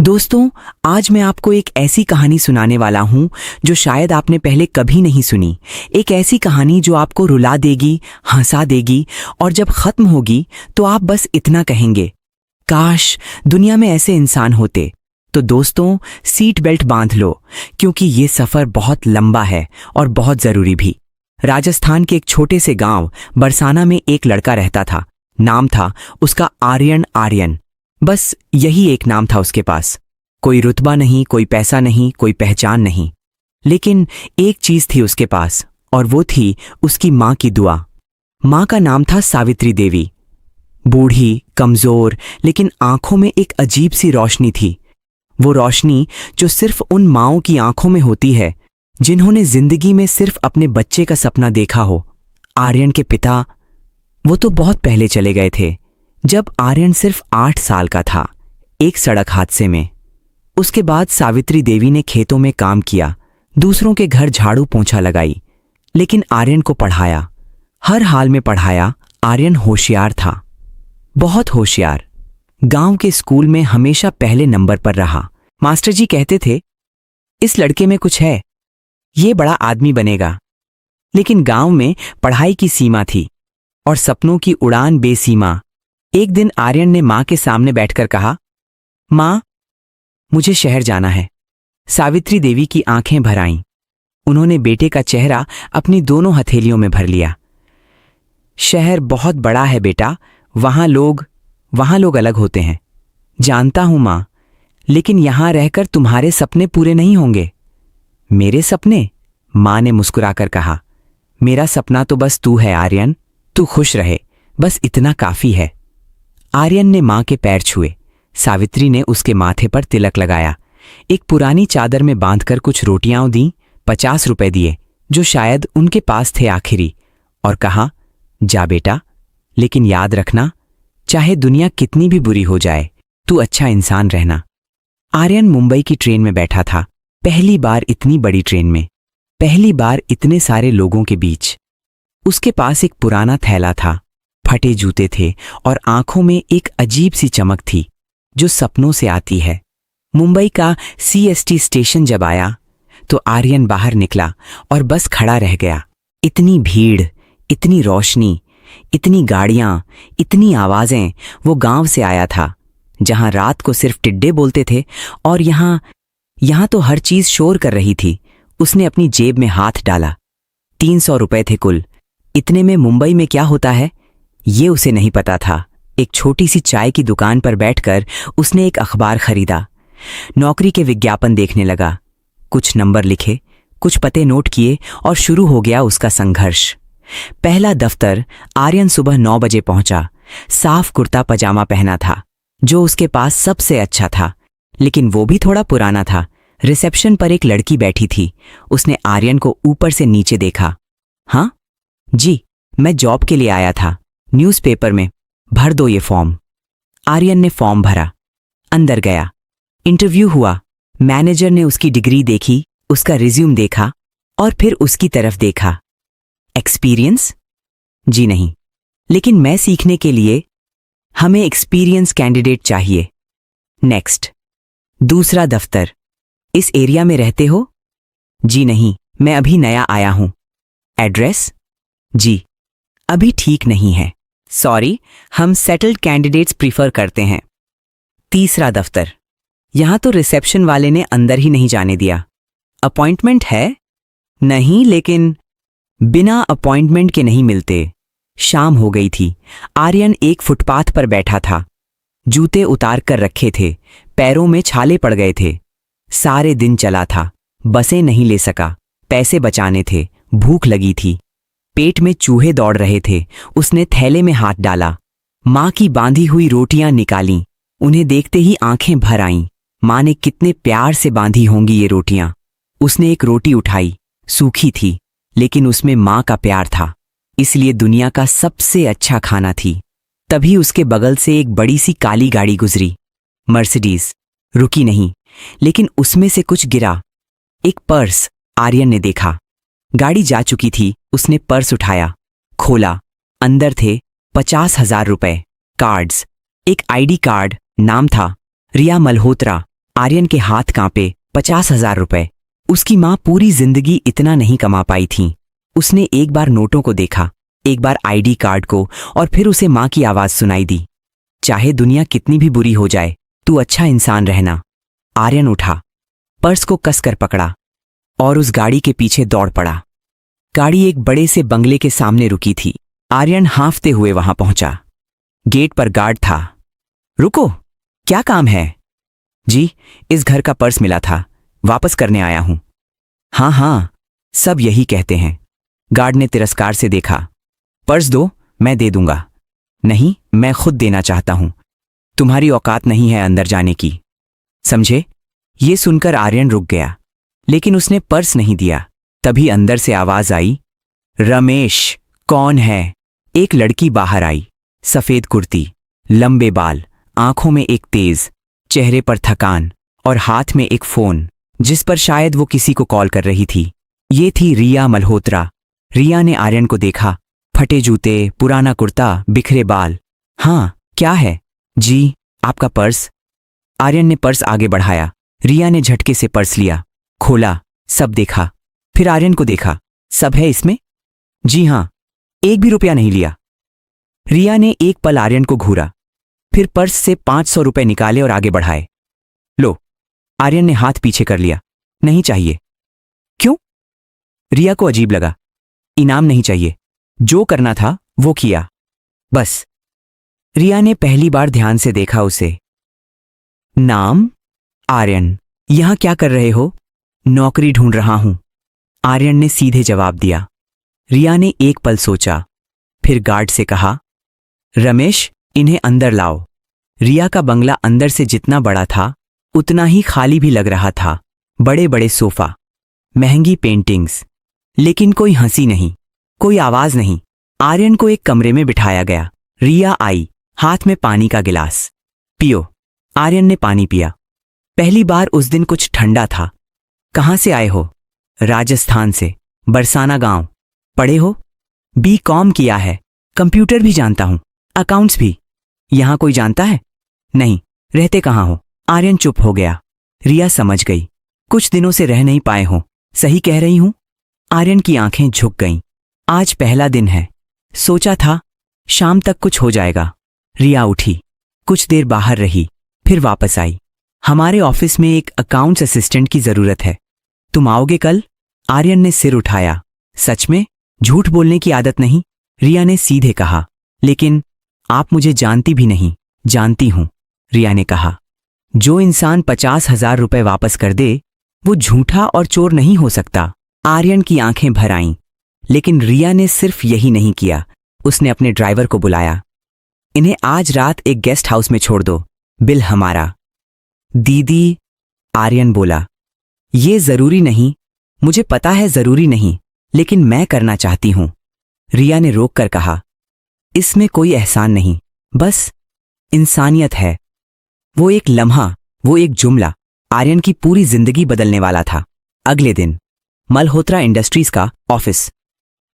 दोस्तों, आज मैं आपको एक ऐसी कहानी सुनाने वाला हूं जो शायद आपने पहले कभी नहीं सुनी। एक ऐसी कहानी जो आपको रुला देगी, हंसा देगी और जब खत्म होगी तो आप बस इतना कहेंगे, काश दुनिया में ऐसे इंसान होते। तो दोस्तों, सीट बेल्ट बांध लो क्योंकि ये सफर बहुत लंबा है और बहुत जरूरी भी। राजस्थान के एक छोटे से गांव बरसाना में एक लड़का रहता था। नाम था उसका आर्यन। बस यही एक नाम था उसके पास। कोई रुतबा नहीं, कोई पैसा नहीं, कोई पहचान नहीं। लेकिन एक चीज थी उसके पास और वो थी उसकी मां की दुआ। मां का नाम था सावित्री देवी। बूढ़ी, कमजोर, लेकिन आंखों में एक अजीब सी रोशनी थी। वो रोशनी जो सिर्फ उन माँओं की आंखों में होती है जिन्होंने जिंदगी में सिर्फ अपने बच्चे का सपना देखा हो। आर्यन के पिता वो तो बहुत पहले चले गए थे, जब आर्यन सिर्फ 8 साल का था, एक सड़क हादसे में। उसके बाद सावित्री देवी ने खेतों में काम किया, दूसरों के घर झाड़ू पोंछा लगाई, लेकिन आर्यन को पढ़ाया, हर हाल में पढ़ाया। आर्यन होशियार था, बहुत होशियार। गांव के स्कूल में हमेशा पहले नंबर पर रहा। मास्टर जी कहते थे, इस लड़के में कुछ है, ये बड़ा आदमी बनेगा। लेकिन गांव में पढ़ाई की सीमा थी और सपनों की उड़ान बेसीमा। एक दिन आर्यन ने मां के सामने बैठकर कहा, मां, मुझे शहर जाना है। सावित्री देवी की आंखें भर आईं। उन्होंने बेटे का चेहरा अपनी दोनों हथेलियों में भर लिया। शहर बहुत बड़ा है बेटा, वहां लोग अलग होते हैं। जानता हूं मां, लेकिन यहां रहकर तुम्हारे सपने पूरे नहीं होंगे। मेरे सपने? मां ने मुस्कुराकर कहा, मेरा सपना तो बस तू है आर्यन, तू खुश रहे, बस इतना काफी है। आर्यन ने मां के पैर छुए। सावित्री ने उसके माथे पर तिलक लगाया, एक पुरानी चादर में बांधकर कुछ रोटियां दी, 50 रुपए दिए जो शायद उनके पास थे आखिरी, और कहा, जा बेटा, लेकिन याद रखना, चाहे दुनिया कितनी भी बुरी हो जाए, तू अच्छा इंसान रहना। आर्यन मुंबई की ट्रेन में बैठा था, पहली बार इतनी बड़ी ट्रेन में, पहली बार इतने सारे लोगों के बीच। उसके पास एक पुराना थैला था, फटे जूते थे और आंखों में एक अजीब सी चमक थी जो सपनों से आती है। मुंबई का CST स्टेशन जब आया तो आर्यन बाहर निकला और बस खड़ा रह गया। इतनी भीड़, इतनी रोशनी, इतनी गाड़ियां, इतनी आवाजें। वो गांव से आया था जहां रात को सिर्फ टिड्डे बोलते थे और यहां तो हर चीज शोर कर रही थी। उसने अपनी जेब में हाथ डाला, 300 रुपए थे कुल। इतने में मुंबई में क्या होता है ये उसे नहीं पता था। एक छोटी सी चाय की दुकान पर बैठकर उसने एक अखबार खरीदा, नौकरी के विज्ञापन देखने लगा, कुछ नंबर लिखे, कुछ पते नोट किए और शुरू हो गया उसका संघर्ष। पहला दफ्तर। आर्यन सुबह 9 बजे पहुंचा। साफ कुर्ता पजामा पहना था जो उसके पास सबसे अच्छा था, लेकिन वो भी थोड़ा पुराना था। रिसेप्शन पर एक लड़की बैठी थी। उसने आर्यन को ऊपर से नीचे देखा। हाँ जी, मैं जॉब के लिए आया था, न्यूज़पेपर में, भर दो ये फॉर्म। आर्यन ने फॉर्म भरा, अंदर गया, इंटरव्यू हुआ। मैनेजर ने उसकी डिग्री देखी, उसका रिज्यूम देखा और फिर उसकी तरफ देखा। एक्सपीरियंस? जी नहीं, लेकिन मैं सीखने के लिए, हमें एक्सपीरियंस कैंडिडेट चाहिए। नेक्स्ट। दूसरा दफ्तर। इस एरिया में रहते हो? जी नहीं, मैं अभी नया आया हूं। एड्रेस? जी, अभी ठीक नहीं है, सॉरी, हम सेटल्ड कैंडिडेट्स प्रीफर करते हैं। तीसरा दफ्तर। यहां तो रिसेप्शन वाले ने अंदर ही नहीं जाने दिया। अपॉइंटमेंट है? नहीं, लेकिन बिना अपॉइंटमेंट के नहीं मिलते। शाम हो गई थी। आर्यन एक फुटपाथ पर बैठा था, जूते उतार कर रखे थे, पैरों में छाले पड़ गए थे। सारे दिन चला था, बसें नहीं ले सका, पैसे बचाने थे, भूख लगी थी, पेट में चूहे दौड़ रहे थे। उसने थैले में हाथ डाला, मां की बांधी हुई रोटियां निकालीं। उन्हें देखते ही आंखें भर आईं। मां ने कितने प्यार से बांधी होंगी ये रोटियां। उसने एक रोटी उठाई, सूखी थी, लेकिन उसमें मां का प्यार था, इसलिए दुनिया का सबसे अच्छा खाना थी। तभी उसके बगल से एक बड़ी सी काली गाड़ी गुजरी, मर्सिडीज। रुकी नहीं, लेकिन उसमें से कुछ गिरा, एक पर्स। आर्यन ने देखा, गाड़ी जा चुकी थी। उसने पर्स उठाया, खोला, अंदर थे 50,000 रुपए, कार्ड्स, एक ID कार्ड, नाम था रिया मल्होत्रा। आर्यन के हाथ कांपे। 50,000 रुपए। उसकी माँ पूरी जिंदगी इतना नहीं कमा पाई थी। उसने एक बार नोटों को देखा, एक बार आईडी कार्ड को, और फिर उसे माँ की आवाज सुनाई दी, चाहे दुनिया कितनी भी बुरी हो जाए, तू अच्छा इंसान रहना। आर्यन उठा, पर्स को कसकर पकड़ा और उस गाड़ी के पीछे दौड़ पड़ा। गाड़ी एक बड़े से बंगले के सामने रुकी थी। आर्यन हांफते हुए वहां पहुंचा। गेट पर गार्ड था। रुको, क्या काम है? जी, इस घर का पर्स मिला था, वापस करने आया हूं। हाँ हाँ, सब यही कहते हैं। गार्ड ने तिरस्कार से देखा। पर्स दो, मैं दे दूंगा। नहीं, मैं खुद देना चाहता हूं। तुम्हारी औकात नहीं है अंदर जाने की, समझे? ये सुनकर आर्यन रुक गया, लेकिन उसने पर्स नहीं दिया। तभी अंदर से आवाज आई, रमेश, कौन है? एक लड़की बाहर आई। सफेद कुर्ती, लंबे बाल, आंखों में एक तेज, चेहरे पर थकान और हाथ में एक फोन जिस पर शायद वो किसी को कॉल कर रही थी। ये थी रिया मल्होत्रा। रिया ने आर्यन को देखा। फटे जूते, पुराना कुर्ता, बिखरे बाल। हाँ, क्या है? जी, आपका पर्स। आर्यन ने पर्स आगे बढ़ाया। रिया ने झटके से पर्स लिया, खोला, सब देखा। फिर आर्यन को देखा। सब है इसमें? जी हां, एक भी रुपया नहीं लिया। रिया ने एक पल आर्यन को घूरा, फिर पर्स से 500 रुपए निकाले और आगे बढ़ाए। लो। आर्यन ने हाथ पीछे कर लिया। नहीं चाहिए। क्यों? रिया को अजीब लगा। इनाम नहीं चाहिए, जो करना था वो किया, बस। रिया ने पहली बार ध्यान से देखा उसे। नाम? आर्यन। यहां क्या कर रहे हो? नौकरी ढूंढ रहा हूं, आर्यन ने सीधे जवाब दिया। रिया ने एक पल सोचा, फिर गार्ड से कहा, रमेश, इन्हें अंदर लाओ। रिया का बंगला अंदर से जितना बड़ा था उतना ही खाली भी लग रहा था। बड़े बड़े सोफा, महंगी पेंटिंग्स, लेकिन कोई हंसी नहीं, कोई आवाज नहीं। आर्यन को एक कमरे में बिठाया गया। रिया आई, हाथ में पानी का गिलास। पियो। आर्यन ने पानी पिया। पहली बार उस दिन कुछ ठंडा था। कहां से आए हो? राजस्थान से, बरसाना गांव। पढ़े हो? B.Com किया है। कंप्यूटर भी जानता हूं, अकाउंट्स भी। यहां कोई जानता है? नहीं। रहते कहां हो? आर्यन चुप हो गया। रिया समझ गई, कुछ दिनों से रह नहीं पाए हो। सही कह रही हूं? आर्यन की आंखें झुक गईं। आज पहला दिन है, सोचा था शाम तक कुछ हो जाएगा। रिया उठी, कुछ देर बाहर रही, फिर वापस आई। हमारे ऑफिस में एक अकाउंट्स असिस्टेंट की जरूरत है, तुम आओगे कल? आर्यन ने सिर उठाया। सच में? झूठ बोलने की आदत नहीं, रिया ने सीधे कहा। लेकिन आप मुझे जानती भी नहीं। जानती हूं, रिया ने कहा। जो इंसान 50,000 रुपए वापस कर दे वो झूठा और चोर नहीं हो सकता। आर्यन की आंखें भर आईं, लेकिन रिया ने सिर्फ यही नहीं किया। उसने अपने ड्राइवर को बुलाया। इन्हें आज रात एक गेस्ट हाउस में छोड़ दो, बिल हमारा। दीदी, आर्यन बोला, ये जरूरी नहीं, मुझे पता है जरूरी नहीं, लेकिन मैं करना चाहती हूं। रिया ने रोक कर कहा, इसमें कोई एहसान नहीं, बस इंसानियत है। वो एक लम्हा, वो एक जुमला आर्यन की पूरी जिंदगी बदलने वाला था। अगले दिन मल्होत्रा इंडस्ट्रीज का ऑफिस,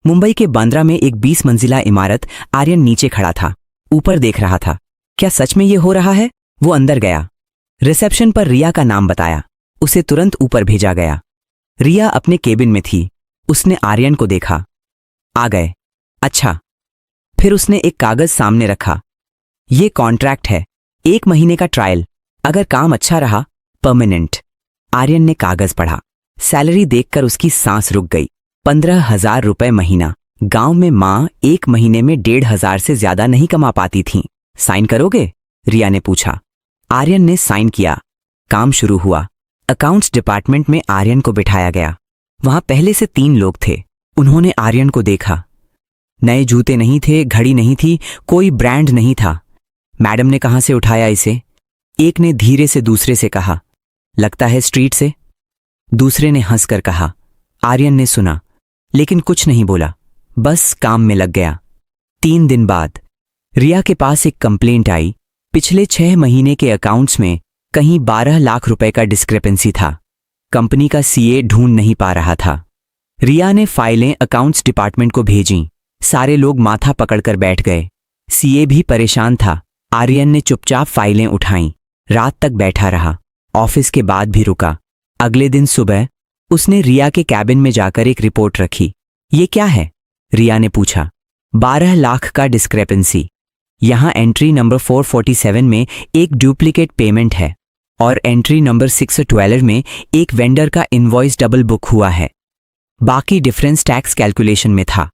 मुंबई के बांद्रा में एक 20 मंजिला इमारत। आर्यन नीचे खड़ा था, ऊपर देख रहा था। क्या सच में ये हो रहा है? वो अंदर गया। रिसेप्शन पर रिया का नाम बताया। उसे तुरंत ऊपर भेजा गया। रिया अपने केबिन में थी। उसने आर्यन को देखा। आ गए? अच्छा। फिर उसने एक कागज सामने रखा। ये कॉन्ट्रैक्ट है, 1 महीने का ट्रायल, अगर काम अच्छा रहा परमानेंट। आर्यन ने कागज पढ़ा। सैलरी देखकर उसकी सांस रुक गई। 15,000 रुपए महीना। गांव में मां 1 महीने में 1,500 से ज्यादा नहीं कमा पाती थीं। साइन करोगे? रिया ने पूछा। आर्यन ने साइन किया। काम शुरू हुआ। अकाउंट्स डिपार्टमेंट में आर्यन को बिठाया गया। वहां पहले से 3 लोग थे। उन्होंने आर्यन को देखा। नए जूते नहीं थे, घड़ी नहीं थी, कोई ब्रांड नहीं था। मैडम ने कहां से उठाया इसे? एक ने धीरे से दूसरे से कहा, लगता है स्ट्रीट से। दूसरे ने हंसकर कहा। आर्यन ने सुना, लेकिन कुछ नहीं बोला, बस काम में लग गया। 3 दिन बाद रिया के पास एक कंप्लेंट आई। पिछले 6 महीने के अकाउंट्स में कहीं 12 लाख रुपए का डिस्क्रिपेंसी था। कंपनी का सीए ढूंढ नहीं पा रहा था। रिया ने फाइलें अकाउंट्स डिपार्टमेंट को भेजीं। सारे लोग माथा पकड़कर बैठ गए। सीए भी परेशान था। आर्यन ने चुपचाप फाइलें उठाईं। रात तक बैठा रहा। ऑफिस के बाद भी रुका। अगले दिन सुबह उसने रिया के कैबिन में जाकर एक रिपोर्ट रखी। ये क्या है? रिया ने पूछा। 12 लाख का डिस्क्रेपेंसी। यहां एंट्री नंबर 447 में एक डुप्लीकेट पेमेंट है और एंट्री नंबर 612 में एक वेंडर का इनवॉइस डबल बुक हुआ है। बाकी डिफरेंस टैक्स कैलकुलेशन में था।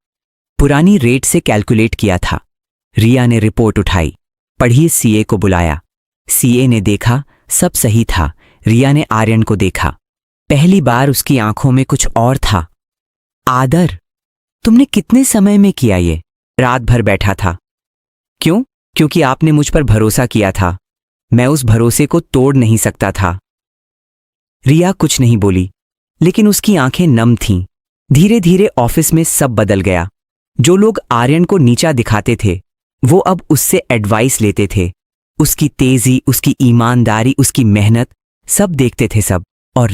पुरानी रेट से कैलकुलेट किया था। रिया ने रिपोर्ट उठाई, पढ़ी, सीए को बुलाया। सीए ने देखा, सब सही था। रिया ने आर्यन को देखा। पहली बार उसकी आंखों में कुछ और था। आदर, तुमने कितने समय में किया ये? रात भर बैठा था। क्यों? क्योंकि आपने मुझ पर भरोसा किया था। मैं उस भरोसे को तोड़ नहीं सकता था। रिया कुछ नहीं बोली, लेकिन उसकी आंखें नम थीं। धीरे धीरे ऑफिस में सब बदल गया। जो लोग आर्यन को नीचा दिखाते थे, वो अब उससे एडवाइस लेते थे। उसकी तेजी, उसकी ईमानदारी, उसकी मेहनत, सब देखते थे सब। और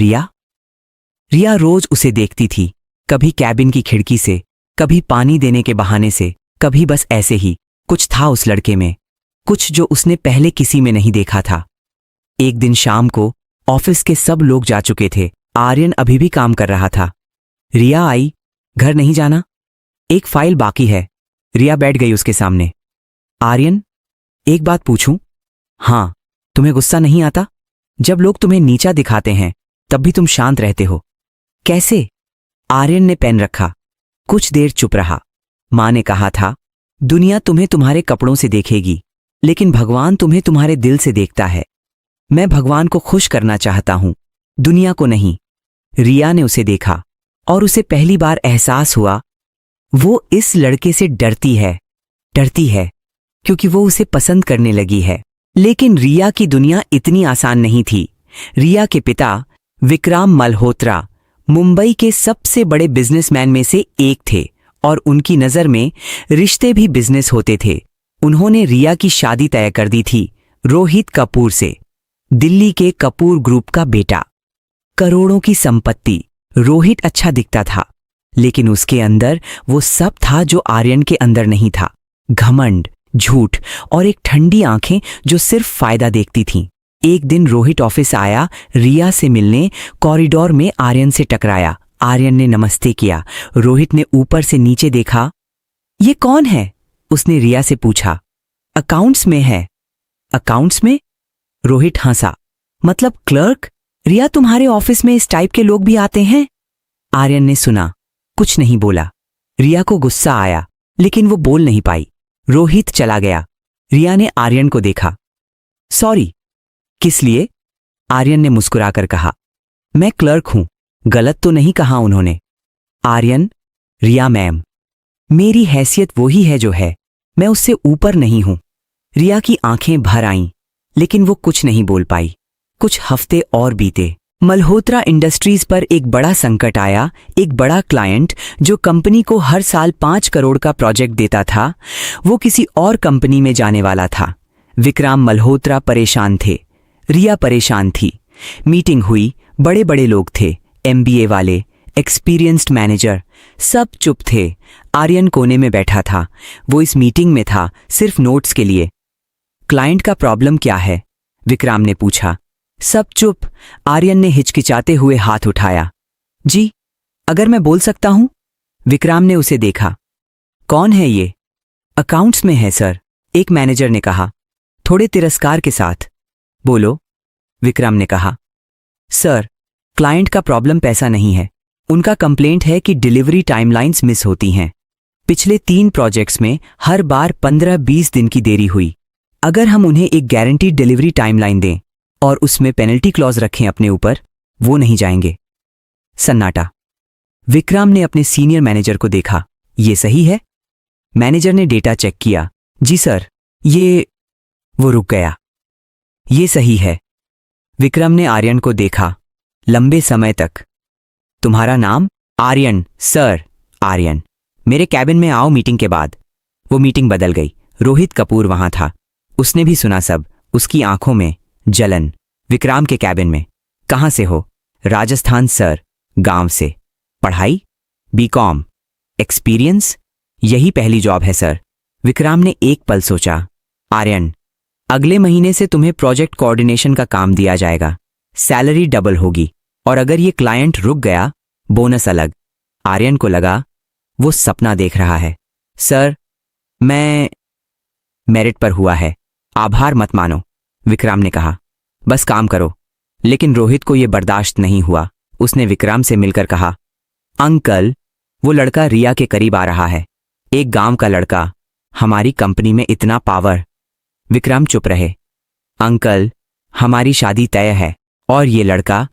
रिया रोज उसे देखती थी, कभी कैबिन की खिड़की से, कभी पानी देने के बहाने से, कभी बस ऐसे ही। कुछ था उस लड़के में, कुछ जो उसने पहले किसी में नहीं देखा था। एक दिन शाम को ऑफिस के सब लोग जा चुके थे। आर्यन अभी भी काम कर रहा था। रिया आई। घर नहीं जाना? एक फाइल बाकी है। रिया बैठ गई उसके सामने। आर्यन, एक बात पूछूं? हाँ। तुम्हें गुस्सा नहीं आता? जब लोग तुम्हें नीचा दिखाते हैं तब भी तुम शांत रहते हो, कैसे? आर्यन ने पेन रखा, कुछ देर चुप रहा। मां ने कहा था, दुनिया तुम्हें तुम्हारे कपड़ों से देखेगी, लेकिन भगवान तुम्हें तुम्हारे दिल से देखता है। मैं भगवान को खुश करना चाहता हूं, दुनिया को नहीं। रिया ने उसे देखा और उसे पहली बार एहसास हुआ वो इस लड़के से डरती है क्योंकि वो उसे पसंद करने लगी है। लेकिन रिया की दुनिया इतनी आसान नहीं थी। रिया के पिता विक्रम मल्होत्रा मुंबई के सबसे बड़े बिजनेसमैन में से एक थे और उनकी नजर में रिश्ते भी बिजनेस होते थे। उन्होंने रिया की शादी तय कर दी थी रोहित कपूर से, दिल्ली के कपूर ग्रुप का बेटा। करोड़ों की संपत्ति। रोहित अच्छा दिखता था, लेकिन उसके अंदर वो सब था जो आर्यन के अंदर नहीं था। घमंड, झूठ और एक ठंडी आंखें जो सिर्फ फायदा देखती थीं। एक दिन रोहित ऑफिस आया रिया से मिलने। कॉरिडोर में आर्यन से टकराया। आर्यन ने नमस्ते किया। रोहित ने ऊपर से नीचे देखा। ये कौन है? उसने रिया से पूछा। अकाउंट्स में है। अकाउंट्स में? रोहित हंसा। मतलब क्लर्क? रिया, तुम्हारे ऑफिस में इस टाइप के लोग भी आते हैं? आर्यन ने सुना, कुछ नहीं बोला। रिया को गुस्सा आया, लेकिन वो बोल नहीं पाई। रोहित चला गया। रिया ने आर्यन को देखा। सॉरी। किस लिए? आर्यन ने मुस्कुराकर कहा, मैं क्लर्क हूं। गलत तो नहीं कहा उन्होंने। आर्यन, रिया मैम, मेरी हैसियत वही है जो है, मैं उससे ऊपर नहीं हूं। रिया की आंखें भर आईं, लेकिन वो कुछ नहीं बोल पाई। कुछ हफ्ते और बीते। मल्होत्रा इंडस्ट्रीज पर एक बड़ा संकट आया। एक बड़ा क्लाइंट जो कंपनी को हर साल 5 करोड़ का प्रोजेक्ट देता था, वो किसी और कंपनी में जाने वाला था। विक्रम मल्होत्रा परेशान थे, रिया परेशान थी। मीटिंग हुई, बड़े बड़े लोग थे, एमबीए वाले, एक्सपीरियंस्ड मैनेजर, सब चुप थे। आर्यन कोने में बैठा था। वो इस मीटिंग में था सिर्फ नोट्स के लिए। क्लाइंट का प्रॉब्लम क्या है? विक्रम ने पूछा। सब चुप। आर्यन ने हिचकिचाते हुए हाथ उठाया। जी, अगर मैं बोल सकता हूं। विक्रम ने उसे देखा। कौन है ये? अकाउंट्स में है सर, एक मैनेजर ने कहा, थोड़े तिरस्कार के साथ। बोलो, विक्रम ने कहा। सर, क्लाइंट का प्रॉब्लम पैसा नहीं है। उनका कंप्लेंट है कि डिलीवरी टाइमलाइंस मिस होती हैं। पिछले 3 प्रोजेक्ट्स में हर बार 15-20 दिन की देरी हुई। अगर हम उन्हें एक गारंटीड डिलीवरी टाइमलाइन दें और उसमें पेनल्टी क्लॉज रखें अपने ऊपर, वो नहीं जाएंगे। सन्नाटा। विक्रम ने अपने सीनियर मैनेजर को देखा। ये सही है? मैनेजर ने डेटा चेक किया। जी सर, ये। वो रुक गया। ये सही है। विक्रम ने आर्यन को देखा लंबे समय तक। तुम्हारा नाम? आर्यन सर। आर्यन, मेरे कैबिन में आओ मीटिंग के बाद। वो मीटिंग बदल गई। रोहित कपूर वहां था। उसने भी सुना सब। उसकी आंखों में जलन। विक्रम के कैबिन में। कहां से हो? राजस्थान सर। गांव से। पढ़ाई? बीकॉम। एक्सपीरियंस? यही पहली जॉब है सर। विक्रम ने एक पल सोचा। आर्यन, अगले महीने से तुम्हें प्रोजेक्ट कोऑर्डिनेशन का काम दिया जाएगा। सैलरी डबल होगी, और अगर ये क्लाइंट रुक गया, बोनस अलग। आर्यन को लगा वो सपना देख रहा है। सर, मैं मेरिट पर हुआ है, आभार मत मानो, विक्राम ने कहा। बस काम करो। लेकिन रोहित को यह बर्दाश्त नहीं हुआ। उसने विक्राम से मिलकर कहा, अंकल, वो लड़का रिया के करीब आ रहा है। एक गांव का लड़का, हमारी कंपनी में इतना पावर। विक्राम चुप रहे। अंकल, हमारी शादी तय है, और ये लड़का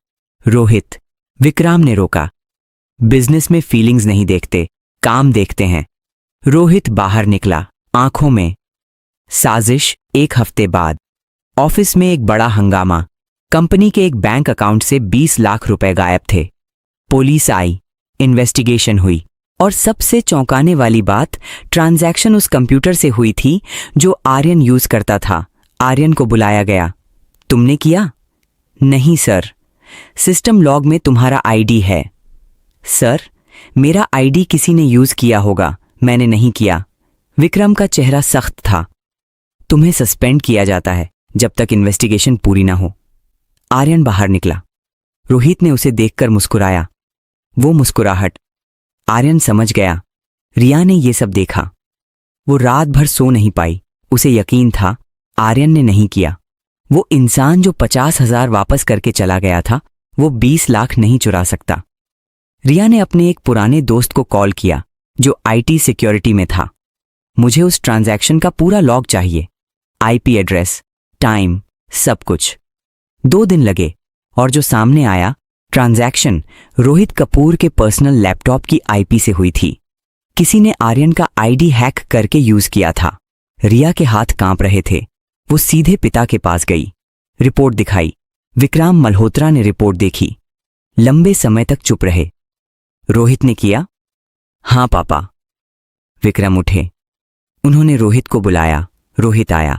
रोहित। विक्राम ने रोका। बिजनेस में फीलिंग्स नहीं देखते, काम देखते हैं। रोहित बाहर निकला, आंखों में साजिश। एक हफ्ते बाद ऑफिस में एक बड़ा हंगामा। कंपनी के एक बैंक अकाउंट से 20 लाख रुपए गायब थे। पुलिस आई, इन्वेस्टिगेशन हुई, और सबसे चौंकाने वाली बात, ट्रांजैक्शन उस कंप्यूटर से हुई थी जो आर्यन यूज करता था। आर्यन को बुलाया गया। तुमने किया? नहीं सर, सिस्टम लॉग में तुम्हारा आईडी है। सर, मेरा आईडी किसी ने यूज किया होगा, मैंने नहीं किया। विक्रम का चेहरा सख्त था। तुम्हें सस्पेंड किया जाता है जब तक इन्वेस्टिगेशन पूरी ना हो। आर्यन बाहर निकला। रोहित ने उसे देखकर मुस्कुराया। वो मुस्कुराहट, आर्यन समझ गया, रिया ने ये सब देखा। वो रात भर सो नहीं पाई। उसे यकीन था आर्यन ने नहीं किया। वो इंसान जो 50,000 वापस करके चला गया था, वो 20 लाख नहीं चुरा सकता। रिया ने अपने एक पुराने दोस्त को कॉल किया जो आईटी सिक्योरिटी में था। मुझे उस ट्रांजैक्शन का पूरा लॉग चाहिए, आईपी एड्रेस, टाइम, सब कुछ। 2 दिन लगे, और जो सामने आया, ट्रांजैक्शन रोहित कपूर के पर्सनल लैपटॉप की आईपी से हुई थी। किसी ने आर्यन का आईडी हैक करके यूज किया था। रिया के हाथ कांप रहे थे। वो सीधे पिता के पास गई, रिपोर्ट दिखाई। विक्राम मल्होत्रा ने रिपोर्ट देखी। लंबे समय तक चुप रहे। रोहित ने किया? हां पापा। विक्रम उठे। उन्होंने रोहित को बुलाया। रोहित आया,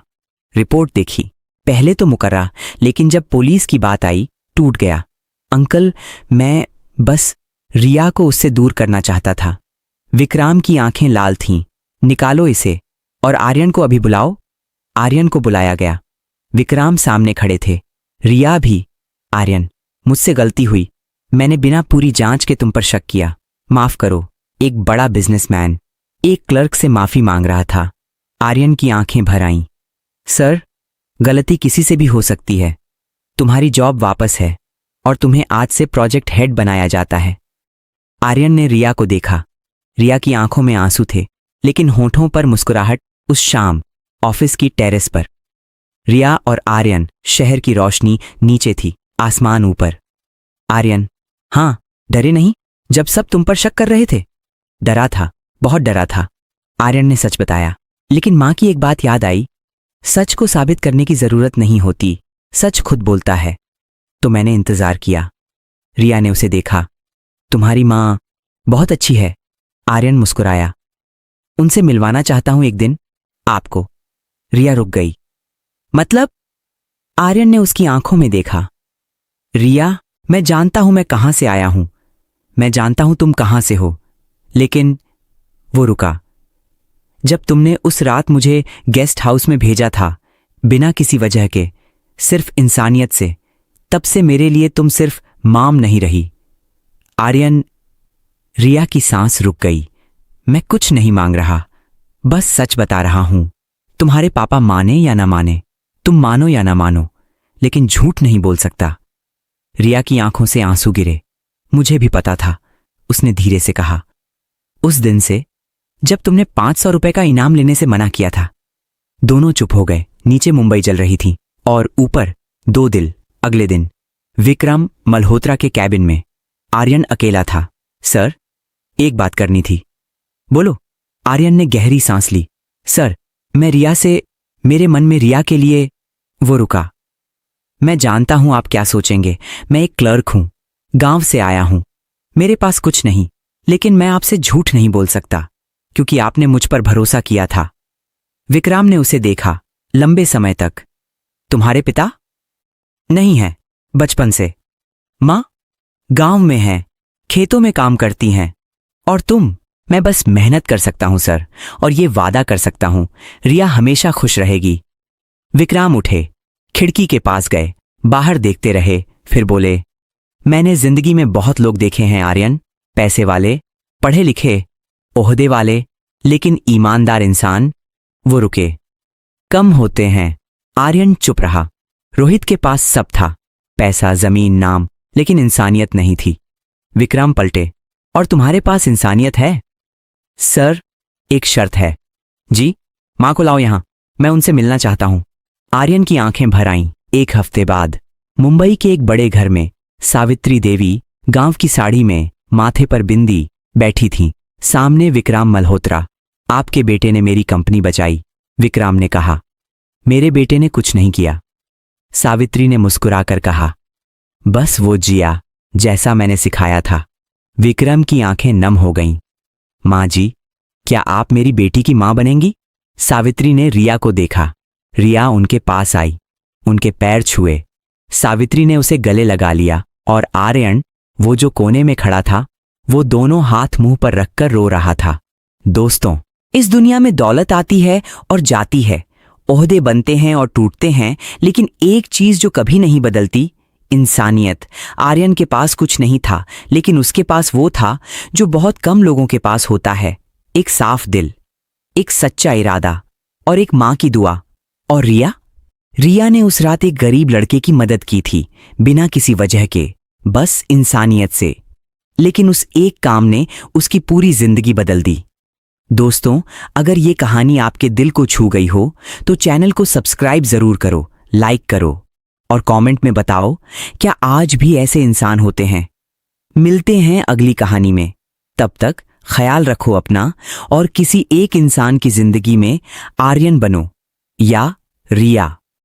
रिपोर्ट देखी। पहले तो मुकर्रा, लेकिन जब पुलिस की बात आई, टूट गया। अंकल, मैं बस रिया को उससे दूर करना चाहता था। विक्राम की आंखें लाल थीं। निकालो इसे, और आर्यन को अभी बुलाओ। आर्यन को बुलाया गया। विक्राम सामने खड़े थे, रिया भी। आर्यन, मुझसे गलती हुई। मैंने बिना पूरी जांच के तुम पर शक किया। माफ करो। एक बड़ा बिजनेसमैन एक क्लर्क से माफी मांग रहा था। आर्यन की आंखें भर आईं। सर, गलती किसी से भी हो सकती है। तुम्हारी जॉब वापस है, और तुम्हें आज से प्रोजेक्ट हेड बनाया जाता है। आर्यन ने रिया को देखा। रिया की आंखों में आंसू थे, लेकिन होठों पर मुस्कुराहट। उस शाम ऑफिस की टेरेस पर रिया और आर्यन, शहर की रोशनी नीचे थी, आसमान ऊपर। आर्यन, हां, डरे नहीं जब सब तुम पर शक कर रहे थे? डरा था, बहुत डरा था। आर्यन ने सच बताया। लेकिन मां की एक बात याद आई, सच को साबित करने की जरूरत नहीं होती, सच खुद बोलता है। तो मैंने इंतजार किया। रिया ने उसे देखा। तुम्हारी मां बहुत अच्छी है। आर्यन मुस्कुराया। उनसे मिलवाना चाहता हूं एक दिन, आपको। रिया रुक गई। मतलब? आर्यन ने उसकी आंखों में देखा। रिया, मैं जानता हूं मैं कहां से आया हूं, मैं जानता हूं तुम कहां से हो, लेकिन वो रुका। जब तुमने उस रात मुझे गेस्ट हाउस में भेजा था, बिना किसी वजह के, सिर्फ इंसानियत से, तब से मेरे लिए तुम सिर्फ माम नहीं रही। आर्यन, रिया की सांस रुक गई। मैं कुछ नहीं मांग रहा, बस सच बता रहा हूं। तुम्हारे पापा माने या ना माने, तुम मानो या ना मानो, लेकिन झूठ नहीं बोल सकता। रिया की आंखों से आंसू गिरे। मुझे भी पता था, उसने धीरे से कहा। उस दिन से, जब तुमने 500 रुपए का इनाम लेने से मना किया था। दोनों चुप हो गए। नीचे मुंबई जल रही थी, और ऊपर 2 दिल। अगले दिन विक्रम मल्होत्रा के कैबिन में। आर्यन अकेला था। सर, एक बात करनी थी। बोलो। आर्यन ने गहरी सांस ली। सर, मैं रिया से, मेरे मन में रिया के लिए। वो रुका। मैं जानता हूं आप क्या सोचेंगे। मैं एक क्लर्क हूं, गांव से आया हूं, मेरे पास कुछ नहीं, लेकिन मैं आपसे झूठ नहीं बोल सकता, क्योंकि आपने मुझ पर भरोसा किया था। विक्राम ने उसे देखा लंबे समय तक। तुम्हारे पिता? नहीं है, बचपन से। मां? गांव में है, खेतों में काम करती हैं। और तुम? मैं बस मेहनत कर सकता हूं सर, और ये वादा कर सकता हूं, रिया हमेशा खुश रहेगी। विक्राम उठे, खिड़की के पास गए, बाहर देखते रहे। फिर बोले, मैंने जिंदगी में बहुत लोग देखे हैं आर्यन, पैसे वाले, पढ़े लिखे, ओहदे वाले, लेकिन ईमानदार इंसान। वो रुके। कम होते हैं। आर्यन चुप रहा। रोहित के पास सब था, पैसा, जमीन, नाम, लेकिन इंसानियत नहीं थी। विक्रम पलटे, और तुम्हारे पास इंसानियत है? सर, एक शर्त है। जी? मां को लाओ यहां, मैं उनसे मिलना चाहता हूं। आर्यन की आंखें भर आईं। एक हफ्ते बाद मुंबई के एक बड़े घर में सावित्री देवी गांव की साड़ी में, माथे पर बिंदी, बैठी थीं। सामने विक्रम मल्होत्रा। आपके बेटे ने मेरी कंपनी बचाई, विक्रम ने कहा। मेरे बेटे ने कुछ नहीं किया, सावित्री ने मुस्कुराकर कहा। बस वो जिया जैसा मैंने सिखाया था। विक्रम की आंखें नम हो गईं। मां जी, क्या आप मेरी बेटी की मां बनेंगी? सावित्री ने रिया को देखा। रिया उनके पास आई, उनके पैर छुए। सावित्री ने उसे गले लगा लिया और आर्यन, वो जो कोने में खड़ा था, वो दोनों हाथ मुंह पर रखकर रो रहा था। दोस्तों, इस दुनिया में दौलत आती है और जाती है, ओहदे बनते हैं और टूटते हैं, लेकिन एक चीज जो कभी नहीं बदलती, इंसानियत। आर्यन के पास कुछ नहीं था, लेकिन उसके पास वो था जो बहुत कम लोगों के पास होता है, एक साफ दिल, एक सच्चा इरादा और एक मां की दुआ। और रिया? रिया ने उस रात एक गरीब लड़के की मदद की थी, बिना किसी वजह के, बस इंसानियत से। लेकिन उस एक काम ने उसकी पूरी जिंदगी बदल दी। दोस्तों, अगर ये कहानी आपके दिल को छू गई हो तो चैनल को सब्सक्राइब जरूर करो, लाइक करो और कमेंट में बताओ, क्या आज भी ऐसे इंसान होते हैं? मिलते हैं अगली कहानी में। तब तक ख्याल रखो अपना और किसी एक इंसान की जिंदगी में आर्यन बनो या रिया।